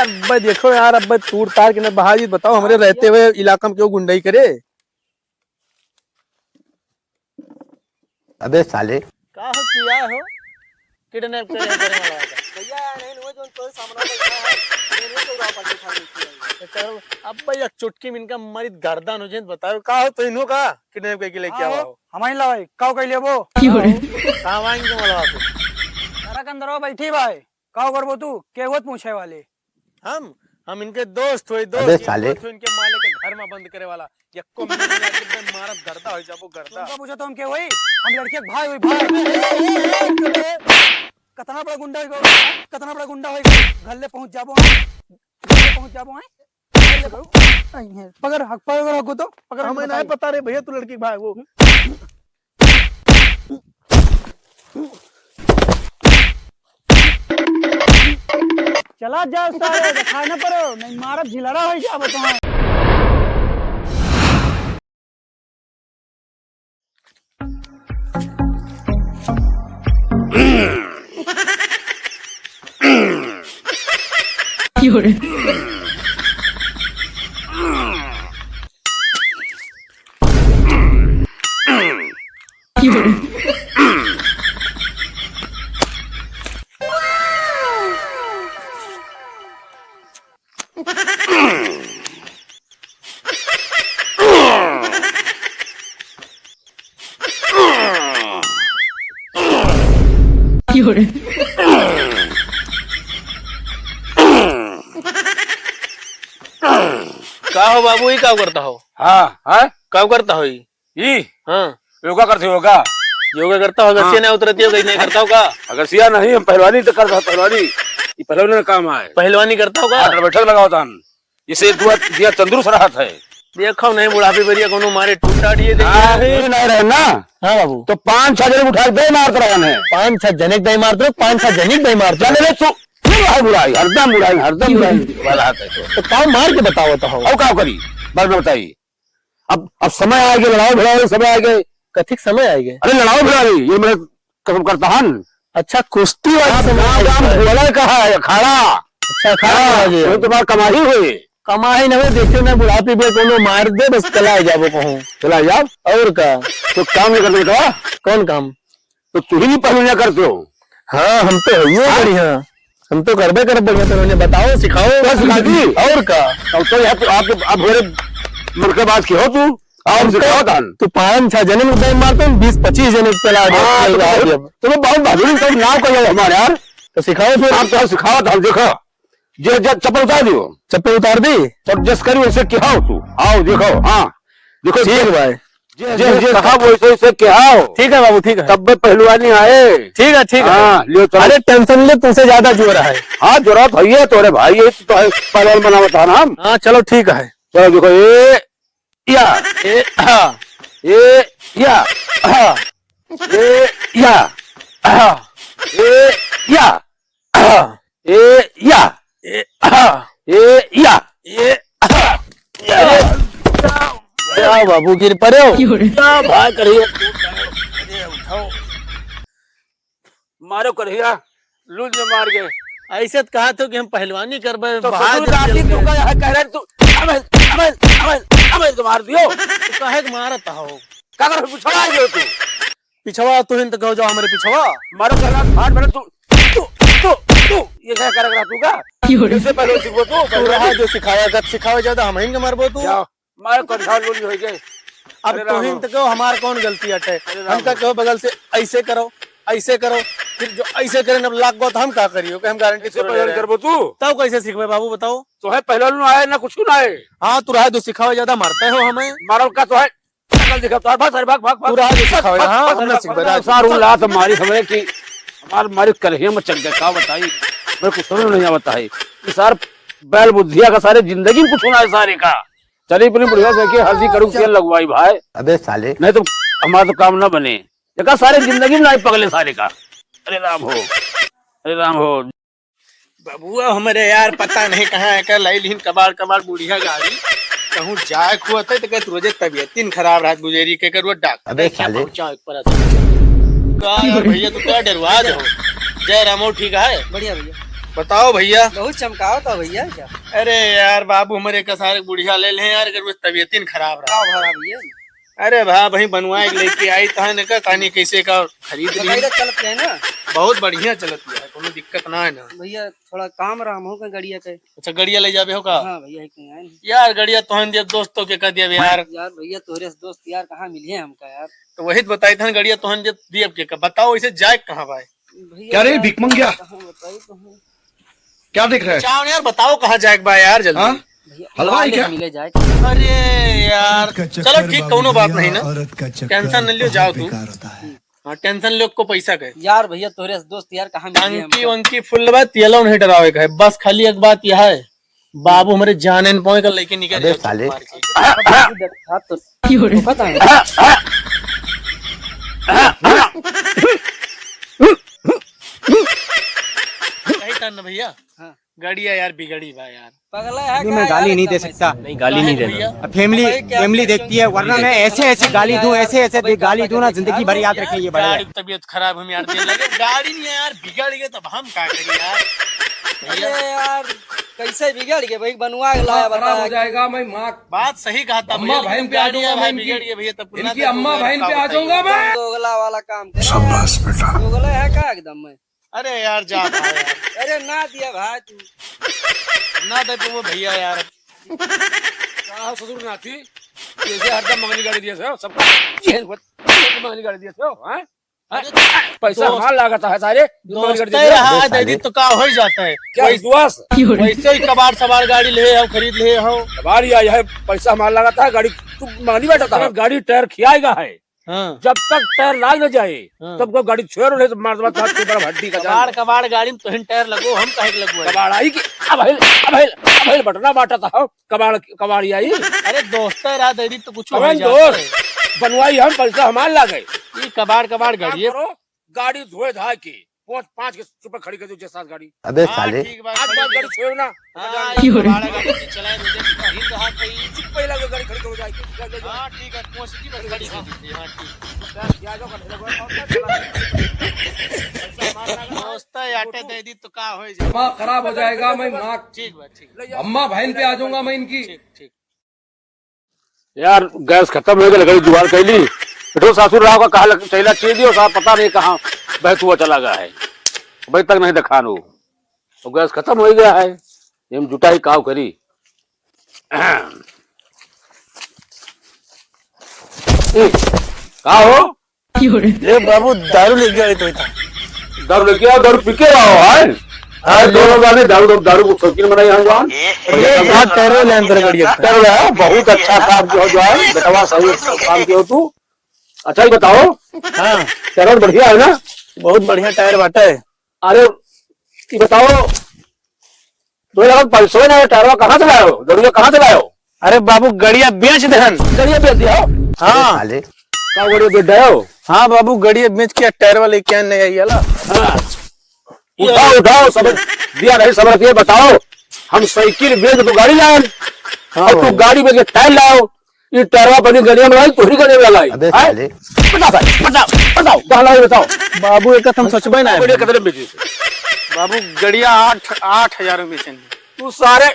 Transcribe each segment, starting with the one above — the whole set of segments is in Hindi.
अब देखो यार, अब तूड़ तार के न बहाजी, बताओ हमारे रहते हुए इलाका में क्यों गुंडाई करे। अबे साले का हो किया हो किडनैप करे वाला भैया नहीं वो जो तो सामने बैठा है मेरे को उड़ा पड़े खा चलो अब भाई एक चुटकी में इनका मरी गर्दन हो जाए। बताओ का हो तो इन्हों का किडनैप करके लेके आओ हमारी लाए काव कह लिया वो कहां आएंगे वाला सारा के अंदर बैठी भाई काव करबो तू केवत पूछे वाले हम इनके दोस्त हुए अबे साले इनके मालिक के घर में बंद करे वाला यक्को में एकदम मारत गर्दा हो जाबो गर्दा तुमका पूछा तो हम के होई हम लड़के के भाई होई भाई कितना बड़ा गुंडा होई कितना बड़ा गुंडा होई घर ले पहुंच जाबो है पकड़ हक पकड़ तो पकड़ हमें नहीं पता रे भैया तू लड़की भाई वो चला जाओ सारे दिखा ना पड़ो नहीं मारत झिलरा हो जा बताओ का हो बाबू ही का करता हो। हाँ हाँ कब करता हो ये हाँ योगा करते होगा योगा करता हो अगसिया नहीं उतरती हो नहीं करता होगा अगर सिया नहीं हम पहलवानी तो करता पहलवानी ये पहलवानी का काम है पहलवानी करता होगा बैठक लगाओ तान इसे दिया तंदुरुस्त रहता है देखो नहीं बुढ़ापे बढ़िया कोनो मारे टूटा दिए नहीं रहना हाँ बाबू तो 5-6 जने उठा दे मारते रहने 5-6 जने दही मारते 5-6 जने दही मारते चले तो बुराई हरदम बुराई वाला है तो काम मार के बताओ तो हो और क्या करी बात में बताइए अब समय आ गया लड़ाई भिड़ाई समय आ गए कथिक समय आएगा अरे लड़ाई भिड़ाई ये मैं कसम करता हूं अच्छा कुश्ती वाला कहा है अखाड़ा अच्छा खाना तुम्हारा कमाही हुई कमाई नहीं देखते ना बुढ़ापे पे कोनो मार दे बस चला जाबो कहूं चला जाओ और का तो काम नहीं करते बेटा कौन काम तो तू ही पहलवानियां करते हो हाँ हम तो है बढ़िया हम तो करबे कर बढ़िया तो बताओ सिखाओ सिखा दी और का तो आप मेरे मुर्केबाज की हो तू और सिखाओ दान तू 5-6 जने में दही मारते 20-25 जने चला तुम्हें बहुत बहादुरी तो नाम कर हमारे यार तो सिखाओ फिर आप तो सिखाओ था देखो जो चप्पल उतार दियो चप्पल उतार दी तब जस करी वैसे क्या हो तू आओ देखो हाँ देखो ठीक भाई कहा वैसे क्या हो ठीक है बाबू ठीक है तब पहलवानी आए ठीक है हाँ लियो अरे टेंशन ले तुमसे ज्यादा जोर है हाँ जरूरत है तोरे भाई ये तो पहलवान बना बता ना हम हाँ चलो ठीक है चलो देखो ये या ए हाँ ये या हाँ ये या हाँ ये या हाँ ये या ए हाँ ये या ये क्या बाबू गिर पड़े हो क्या भाई करिए मारो करिया लूज में मार गए ऐसे तो कहा तो कि हम पहलवानी करबे तो कह रहे तू तो मार दियो तू काहे के मारत हो क्या कर पिछवा गयो तू पिछवा तू हिन तो कहो जाओ हमारे पिछवा मारो करना हाथ बना तू ये क्या कर रहा तू का इससे पहले सीखो तू रहा जो सिखाया गत सिखावे ज्यादा हम हिन के मारबो तू मारो कंधा लूज हो गए अब तू हिन तो कहो हमार कौन गलती हटे हम का कहो बगल से ऐसे करो फिर जो ऐसे करे ना लाख बात हम का करियो कि हम गारंटी से पहले करबो तू तब कैसे सीखबे बाबू बताओ तो है पहले नु आए ना कुछ ना आए हाँ तू रहा जो सिखावे ज्यादा मारते हो हमें मारो का तो है कल दिखा तो भाग तू रहा जो सिखावे हाँ हम ना सिखबे सारू लात हमारी हमें कि हमारी कलहिया में चल गए का बताई मेरे को समझ नहीं आता है कि सार बैल बुद्धिया का सारे जिंदगी में कुछ होना है सारे का चली अपनी बुढ़िया से कि हल्दी करूँ तेल लगवाई भाई अबे साले नहीं तो हमारा तो काम ना बने देखा सारे जिंदगी में नहीं पगले सारे का अरे राम हो बबुआ हमारे यार पता नहीं कहाँ है कर लाई लीन कबाड़ बुढ़िया गाड़ी कहूँ जाए खुआ तो कहते रोजे तबियत दिन खराब रात गुजेरी के कर वो डॉक्टर अबे साले भैया तू क्या डरवा दो जय रामो ठीक है बढ़िया भैया बताओ भैया। बहुत चमकाओ था भैया क्या? अरे यार बाबू हमारे कसारे बुढ़िया ले ले यार, अगर तबीयत ही खराब रहा। क्या भरा भैया? अरे भाई बनवाए लेके आई था ने का कहानी कैसे का खरीद ली। चलते हैं ना, बहुत बढ़िया चलत है, कोनो दिक्कत ना है ना भैया। थोड़ा काम राम हो गड़िया के। अच्छा गड़िया ले जाबे हो का? हाँ भैया कहीं आए यार गड़िया तोहन दिया दोस्तों के कह दिया यार। यार भैया तोरे दोस्त यार कहाँ मिले हमका यार? तो वही तो बताई था गड़िया तोहन दिया के बताओ इसे जाए कहाँ भाई? क्या रे भिख मंगिया? क्या देख रहे हैं? चाहो यार बताओ कहाँ जाए बा यार जल्दी। हाँ? हलवाई क्या? मिले जाए। अरे यार चलो ठीक कोनो बात नहीं ना, टेंशन न लियो, जाओ तू। हाँ टेंशन लो को पैसा के यार भैया तोरे दोस्त यार कहाँ मिले अंकी वंकी फुल बात ये लो नहीं डरावे का है, बस खाली एक बात यह है बाबू हमारे जाने न पाए का लेके निकल पता है। भैया हाँ। गाड़िया यार बिगड़ी भाई यार। पगला है मैं गाली नहीं दे सकता। नहीं गाली नहीं देना। अब फैमिली देखती है, वरना मैं ऐसे गाली दूं, ऐसे गाली दूं ना, जिंदगी भर याद रखें ये बड़ा। गाड़ी तबीयत खराब हम यार लगे गाड़ी नहीं है यार, बिगड़ गई तब हम क्या करें यार। भैया यार कैसे बिगड़ गए भाई? बनवा के लाया बता हो जाएगा। मैं माँ बात सही कहा था अम्मा भैया, बहन लेकिन पे आ गाड़ी जाऊंगा भाई मैं बिगड़ गई भैया तब इनकी अम्मा बहन पे आ जाऊंगा मैं। दोगला वाला काम कर। दोगला है का एकदम में? अरे यार जा भाई यार। अरे ना दिया भाई तू ना दे तो वो भैया यार। ससुर नाती कैसे हरदम मंगनी गाड़ी दिए थे सबका मंगनी गाड़ी दिए थे हैं? पैसा माल लागत है सारे दोस्त रहा दीदी तो का हो जाता है क्या विश्वास? वैसे ही कबाड़ सवार गाड़ी ले आओ खरीद ले आओ। हमारी आई है पैसा माल लगाता है, गाड़ी तू मंगनी बैठा था, गाड़ी टायर खियाएगा है। हाँ। जब तक टायर लाग न जाए हाँ। तब को गाड़ी छोड़ ले तो मार हड्डी का कबाड़ कबाड़ गाड़ी में तो टायर लगो हम काहे के लगो कबाड़ आई कि अब बटना बांटा था कबाड़ी आई। अरे दोस्त रहा दीदी तो कुछ कौन दोस्त बनवाई हम पैसा हमार लागे कबाड़ कबाड़ गाड़ी है। गाड़ी धोए धा के 5 के सुपर खड़ी कर दो जैसा गाड़ी। अबे हाँ, साले ठीक बात आज बात गाड़ी छोड़ ना हाँ, ये कबाड़ गाड़ी चलाए दो कहीं रहा कहीं। चुप पहला गाड़ी खड़ी हो जाएगी। हाँ ठीक है पहुंचती बस गाड़ी कर दीजिए। हाँ ठीक दोस्त आटे दे दी तो का हो जाए माँ खराब हो जाएगा। मैं माँ ठीक बात ठीक अम्मा बहन पे आ जाऊंगा मैं इनकी। ठीक ठीक। यार गैस खत्म हो गई, लकड़ी जुगाड़ कर ली। बेटो सासुर राव का कहा चैला चीज दियो साहब पता नहीं कहाँ बहतुआ चला गया है, अभी तक नहीं दिखा नो। तो गैस खत्म हो गया है, हम जुटा ही काव करी। का हो ये बाबू दारू लेके आए तो दारू लेके आओ, दारू पी के आओ। है दोनों गाने दारू को शौकीन बनाई हम जवान। बहुत अच्छा काम किया हो जवान, बेटवा सही काम किया हो तू। अच्छा ही बताओ। हाँ टायर बढ़िया है ना? बहुत बढ़िया टायर बाटा है। अरे ये बताओ 2500 ना टायर कहाँ से लाए हो? दरुआ कहाँ से लाए हो? अरे बाबू गड़िया बेच देहन। गड़िया बेच दिया हो? हाँ साले का गड़िया बेच दिया हो? हाँ बाबू गड़िया बेच के टायर वाले क्या नहीं आई वाला। उठाओ उठाओ सब दिया नहीं सब रखिए। बताओ हम साइकिल बेच तो गाड़ी लाए और तू गाड़ी बेच के टायर लाओ। ये टायरवा बनी गड़िया में लाई तोहरी गड़िया में लाई। अबे साले बताओ कहाँ लाई बताओ। बाबू एक हम सचबे ना गड़िया कितने बेची से? बाबू गड़िया 8,000 में बेचेंगे। तू सारे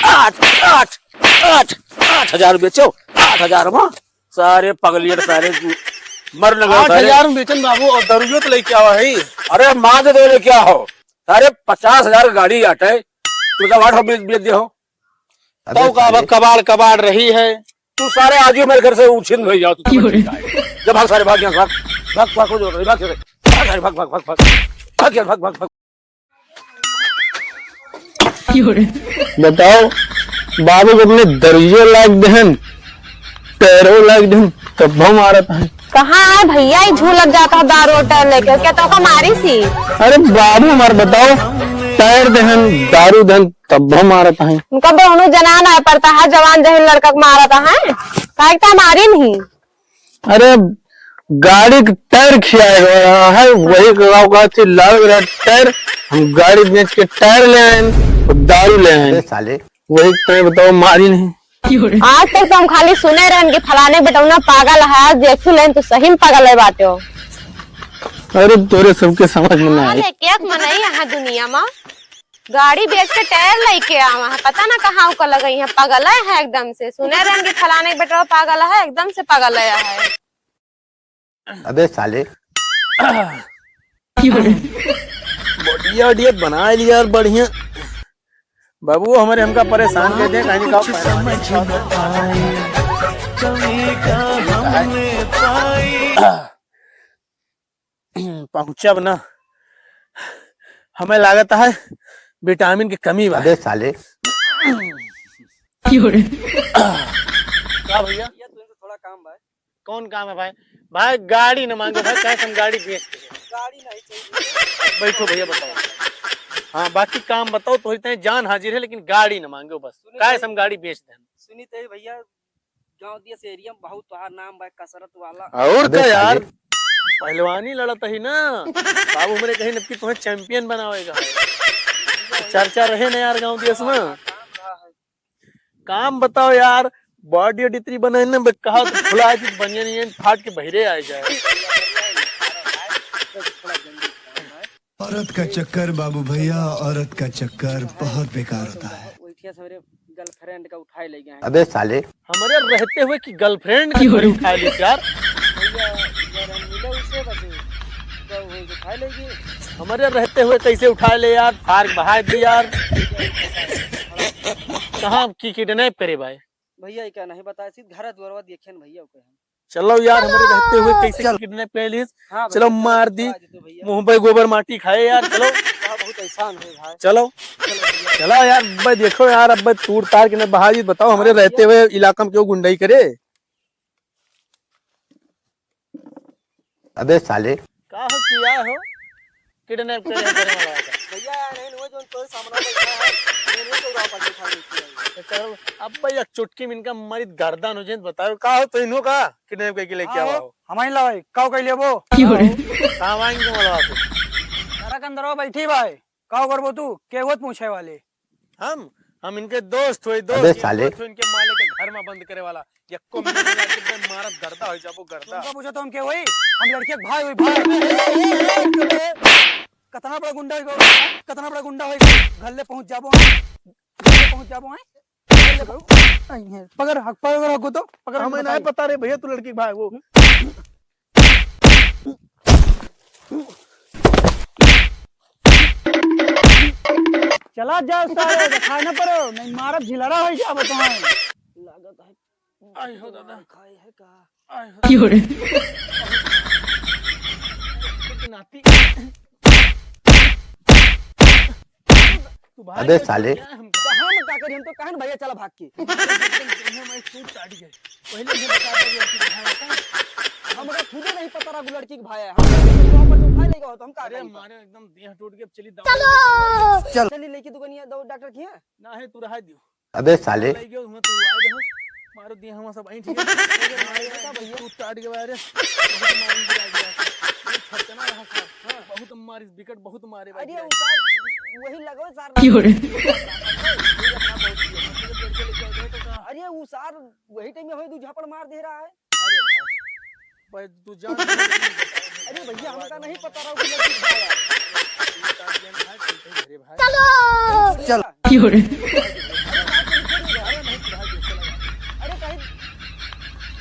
8,000 बेचो। 8,000 में सारे पगलियट सारे मर लगा। 8,000 में बेचन बाबू और दरुआ तो लेके आवा है। अरे माँ से दे क्या हो सारे 50,000 गाड़ी आटे तू जब 8 बेच दिया हो तो का कबाड़ कबाड़ रही है। तू सारे आज ही मेरे घर से उछिन हो जाओ। जब भाग सारे भाग यहाँ भाग भाग हो जाओ भाग भाग भाग भाग भाग भाग भाग भाग भाग। बताओ बाबू को अपने दरुआ लाग दहन टायरों लाग दहन तब हम आ रहा है। कहाँ है भैया? ही झूल लग जाता है दारू टायर लेके, क्या तो का मारी सी? अरे बाबू हमारे बताओ टायर दहन दारू दहन तब हम आ रहा है। उनका दोनों जनान है पड़ता है, जवान जहन लड़का को मारा था है का मारी नहीं। अरे गाड़ी का टायर खिया रहा है वही लाल वाला टायर हम गाड़ी बेच के टायर ले आए और दारू ले आए। अबे साले वही तो बताओ मारी नहीं। आज तक तो हम खाली सुने रहे कि फलाने बेटौना पागल है, देखू लेन तो सही में पागल है बात हो। अरे तोरे सबके समझ में ना आए। क्या मनाई यहाँ दुनिया में गाड़ी बेच के टायर लेके आवा है, पता ना कहाँ का लगा है, पागल है एकदम से। सुने रहे कि फलाने के बेटा पागल है, एकदम से पागल है। अबे साले बढ़िया बढ़िया बना लिया यार, बढ़िया। बाबू हमारे हमका परेशान कर दे कहीं का पहुंचा ना, हमें लागत है विटामिन की कमी बा। अबे साले क्या भैया थोड़ा काम भाई। कौन काम है भाई? भाई गाड़ी न मांगो भाई, कैसे हम गाड़ी बेचते हैं? गाड़ी नहीं चाहिए। बैठो भैया बताओ। हाँ बाकी काम बताओ, तो इतने जान हाजिर है, लेकिन गाड़ी न मांगो बस, कैसे हम गाड़ी बेच दें? सुनी तो भैया गांव दिया से एरिया में बहुत तोहार नाम भाई, कसरत वाला। और क्या यार, पहलवानी लड़त ही ना बाबू, मेरे कहीं नक्की तुम्हें चैंपियन बनावेगा। चर्चा रहे ना यार गांव देश में। काम बताओ यार, बॉडी इतनी बने ना, कहा तो खुला है बनिया नहीं फाट के बहरे आ जाए। औरत का चक्कर बाबू भैया, औरत का चक्कर बहुत बेकार होता है। गर्लफ्रेंड का उठाए ले गए। अबे साले हमारे रहते हुए कि गर्लफ्रेंड की उठा ली यार, हमारे रहते हुए कैसे उठा ले यार, फार्क बहा दी यार। कहाँ की किडनैप करे भाई? भैया क्या नहीं बताया, सीध घर द्वारवा देखे न भैया को। चलो यार, हमारे रहते हुए कैसे किडनैप कर ली? चलो मार दी, मुंह पे गोबर माटी खाए यार। चलो बहुत एहसान है भाई। चलो चलो यार, भाई देखो यार, अब तूड़ तार के न बहाजी बताओ, हमारे रहते हुए इलाका में क्यों गुंडाई करे? अबे साले का हो किया हो किडनैप करे वाला भैया नहीं वो जो तो सामने बैठा है, मैंने तो राव पाके उठा ली थी। चलो अब भाई एक चुटकी में इनका मरित गर्दन हो जाए, बताओ का हो तो इनो का किडनैप करके लेके आओ। हमारी ला भाई काऊ कह लिया वो कहां आएंगे मला से? सारा कंदरवा बैठी भाई, काऊ करबो तू के होत पूछे वाले? हम इनके दोस्त हुए, अबे दोस्त साले। इनके मालिक के घर में बंद करे वाला, यक्को मिनट में लाके मारत गर्दा हो जाबो गर्दा। तुमका पूछो तो हम के वही, हम लड़के के भाई हुई भाई। कितना बड़ा गुंडा हो, कितना बड़ा गुंडा हो, घर ले पहुंच जाबो, घर ले पहुंच जाबो है। पकड़ हक पकड़ हको तो पकड़। हमें नहीं पता रे भैया, तू लड़की भाई वो चला जाओ सारे, दिखाई ना पड़ो नहीं मारब झिलड़ा हो जाबो तुम्हारे। लागत है आई हो दादा, खाए है का आई हो नाती। तू भाई अबे साले कहां में का करी, हम तो कहन भैया चला भाग के। मैं सूट काट गए पहले ये बता दे कि भाई का हमरा खुदे नहीं पता रहा लड़की के भाई है, हम तो पर उठा लेगा तो हम का अरे करी? मारे एकदम देह टूट के चली दवा चली लेके दुकानिया दो डॉक्टर की है ना है, तू रहा दियो अबे साले ले गयो मैं, तू आ दे मारो दिए हम सब आई ठीक है। मारे भैया तू काट के बारे बहुत मारी गिरा गया, ये छटना रहा था। हां बहुत मारी विकेट, बहुत मारे भाई। अरे वही लगो सार अरे वो सार वही टाइम में होय दू झापड़ मार दे रहा है। अरे भाई तू जान अरे भैया हमका नहीं पता रहा कि लड़की भाई है। चलो चल